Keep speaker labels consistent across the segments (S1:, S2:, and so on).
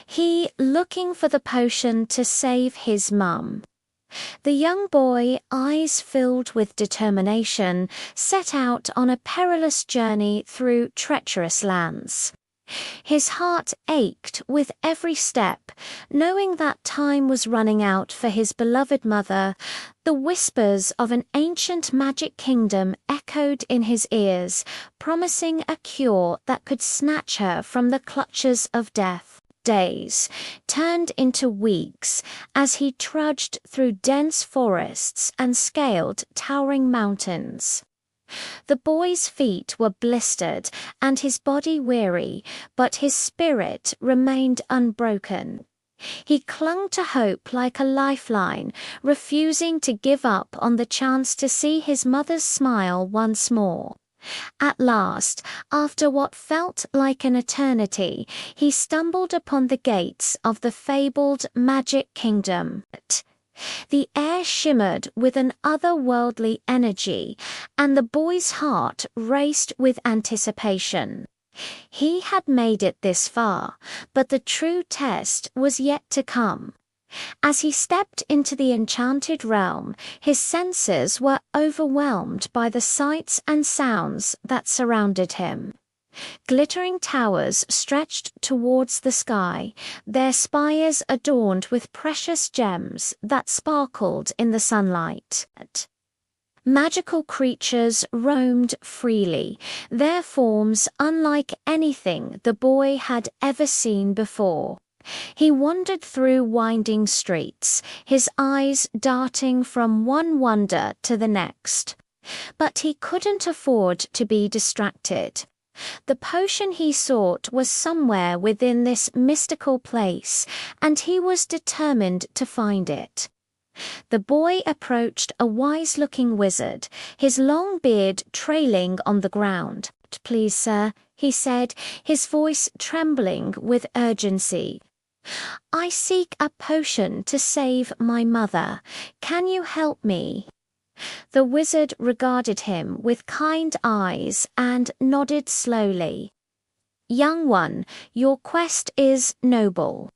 S1: he looking for the potion to save his mum. The young boy, eyes filled with determination, set out on a perilous journey through treacherous lands. His heart ached with every step, knowing that time was running out for his beloved mother. The whispers of an ancient magic kingdom echoed in his ears, promising a cure that could snatch her from the clutches of death. Days turned into weeks as he trudged through dense forests and scaled towering mountains. The boy's feet were blistered and his body weary, but his spirit remained unbroken. He clung to hope like a lifeline, refusing to give up on the chance to see his mother's smile once more. At last, after what felt like an eternity, he stumbled upon the gates of the fabled Magic Kingdom. The air shimmered with an otherworldly energy, and the boy's heart raced with anticipation. He had made it this far, but the true test was yet to come. As he stepped into the enchanted realm, his senses were overwhelmed by the sights and sounds that surrounded him. Glittering towers stretched towards the sky, their spires adorned with precious gems that sparkled in the sunlight. Magical creatures roamed freely, their forms unlike anything the boy had ever seen before. He wandered through winding streets, his eyes darting from one wonder to the next. But he couldn't afford to be distracted. The potion he sought was somewhere within this mystical place, and he was determined to find it. The boy approached a wise-looking wizard, his long beard trailing on the ground. "Please, sir," he said, his voice trembling with urgency. "I seek a potion to save my mother. Can you help me?" The wizard regarded him with kind eyes and nodded slowly. "Young one, your quest is noble,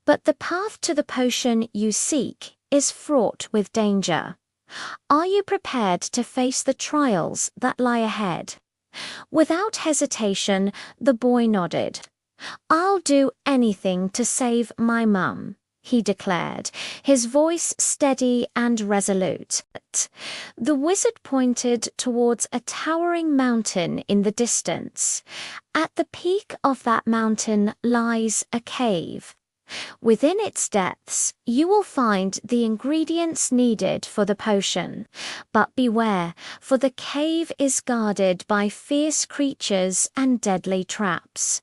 S1: but the path to the potion you seek is fraught with danger. Are you prepared to face the trials that lie ahead?" Without hesitation, the boy nodded. "I'll do anything to save my mum," he declared, his voice steady and resolute. The wizard pointed towards a towering mountain in the distance. "At the peak of that mountain lies a cave. Within its depths, you will find the ingredients needed for the potion. But beware, for the cave is guarded by fierce creatures and deadly traps."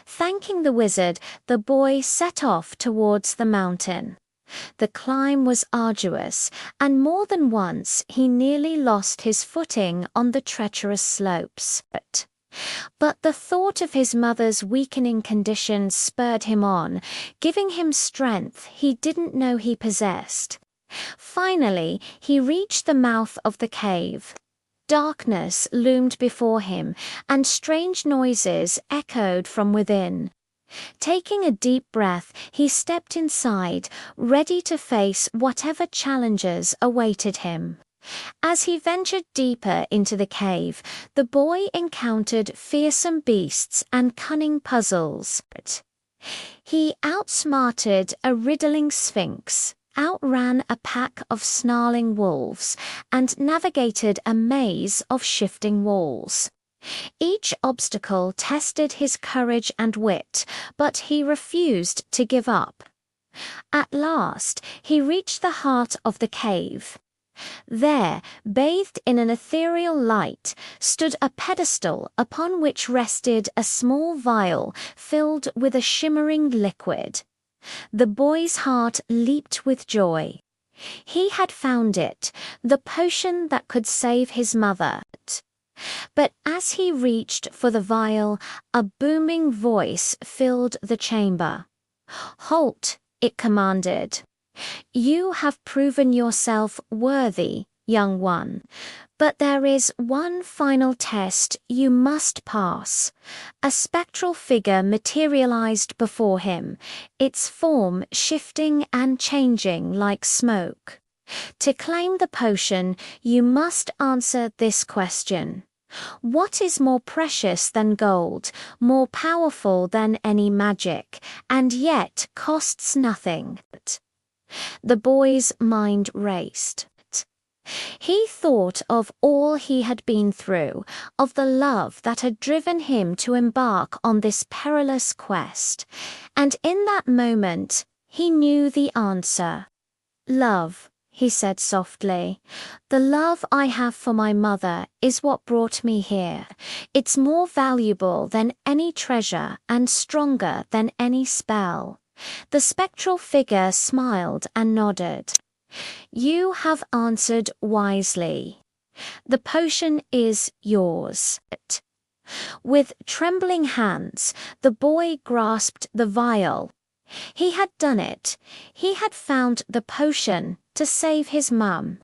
S1: Thanking the wizard, the boy set off towards the mountain. The climb was arduous, and more than once he nearly lost his footing on the treacherous slopes. But the thought of his mother's weakening condition spurred him on, giving him strength he didn't know he possessed. Finally, he reached the mouth of the cave. Darkness loomed before him, and strange noises echoed from within. Taking a deep breath, he stepped inside, ready to face whatever challenges awaited him. As he ventured deeper into the cave, the boy encountered fearsome beasts and cunning puzzles. He outsmarted a riddling sphinx, outran a pack of snarling wolves, and navigated a maze of shifting walls. Each obstacle tested his courage and wit, but he refused to give up. At last, he reached the heart of the cave. There, bathed in an ethereal light, stood a pedestal upon which rested a small vial filled with a shimmering liquid. The boy's heart leaped with joy. He had found it, the potion that could save his mother. But as he reached for the vial, a booming voice filled the chamber. "Halt!" it commanded. "You have proven yourself worthy, young one. But there is one final test you must pass. A spectral figure materialized before him, its form shifting and changing like smoke. To claim the potion, you must answer this question. What is more precious than gold, more powerful than any magic, and yet costs nothing? The boy's mind raced. He thought of all he had been through, of the love that had driven him to embark on this perilous quest, and in that moment he knew the answer. Love, he said softly. The love I have for my mother is what brought me here. It's more valuable than any treasure and stronger than any spell. The spectral figure smiled and nodded. You have answered wisely. The potion is yours. With trembling hands, the boy grasped the vial. He had done it. He had found the potion to save his mum.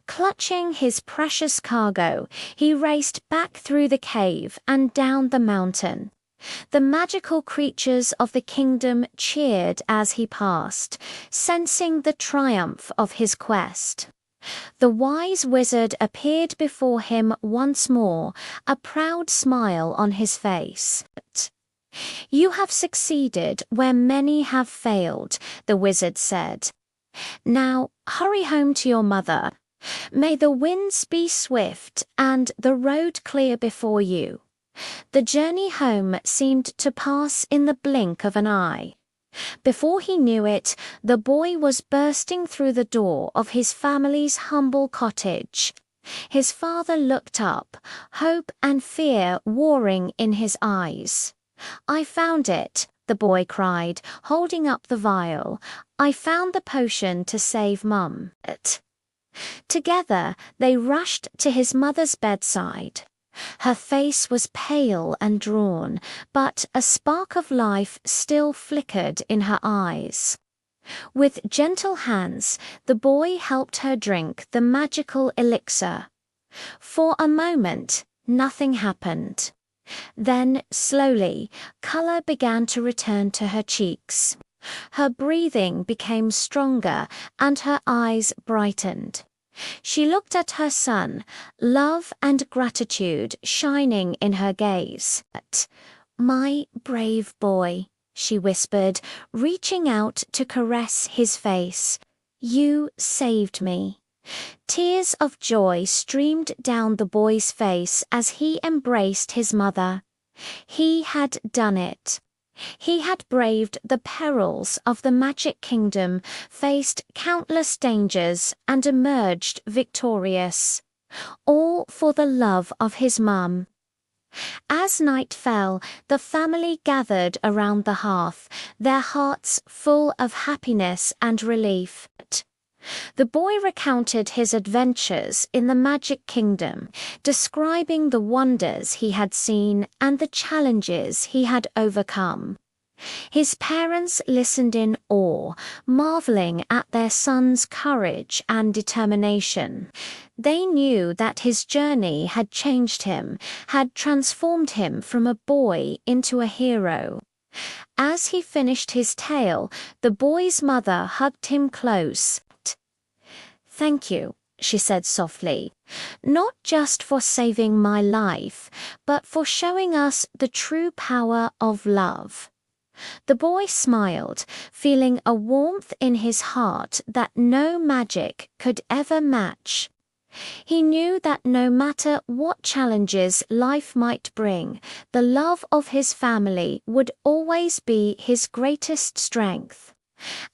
S1: Clutching his precious cargo, he raced back through the cave and down the mountain. The magical creatures of the kingdom cheered as he passed, sensing the triumph of his quest. The wise wizard appeared before him once more, a proud smile on his face. You have succeeded where many have failed, the wizard said. Now hurry home to your mother. May the winds be swift and the road clear before you. The journey home seemed to pass in the blink of an eye. Before he knew it, the boy was bursting through the door of his family's humble cottage. His father looked up, hope and fear warring in his eyes. I found it, the boy cried, holding up the vial. I found the potion to save Mum. Together they rushed to his mother's bedside. Her face was pale and drawn, but a spark of life still flickered in her eyes. With gentle hands, the boy helped her drink the magical elixir. For a moment, nothing happened. Then, slowly, color began to return to her cheeks. Her breathing became stronger and her eyes brightened. She looked at her son, love and gratitude shining in her gaze. My brave boy, she whispered, reaching out to caress his face. You saved me. Tears of joy streamed down the boy's face as he embraced his mother. He had done it. He had braved the perils of the Magic Kingdom, faced countless dangers, and emerged victorious. All for the love of his mum. As night fell, the family gathered around the hearth, their hearts full of happiness and relief. The boy recounted his adventures in the Magic Kingdom, describing the wonders he had seen and the challenges he had overcome. His parents listened in awe, marveling at their son's courage and determination. They knew that his journey had changed him, had transformed him from a boy into a hero. As he finished his tale, the boy's mother hugged him close. Thank you, she said softly, not just for saving my life, but for showing us the true power of love. The boy smiled, feeling a warmth in his heart that no magic could ever match. He knew that no matter what challenges life might bring, the love of his family would always be his greatest strength.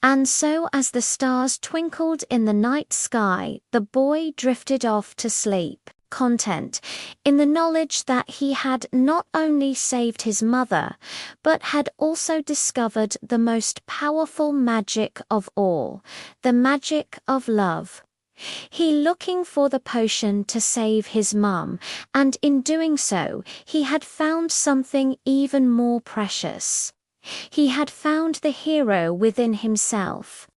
S1: And so as the stars twinkled in the night sky, the boy drifted off to sleep, content in the knowledge that he had not only saved his mother, but had also discovered the most powerful magic of all, the magic of love. He looking for the potion to save his mum, and in doing so, he had found something even more precious. He had found the hero within himself.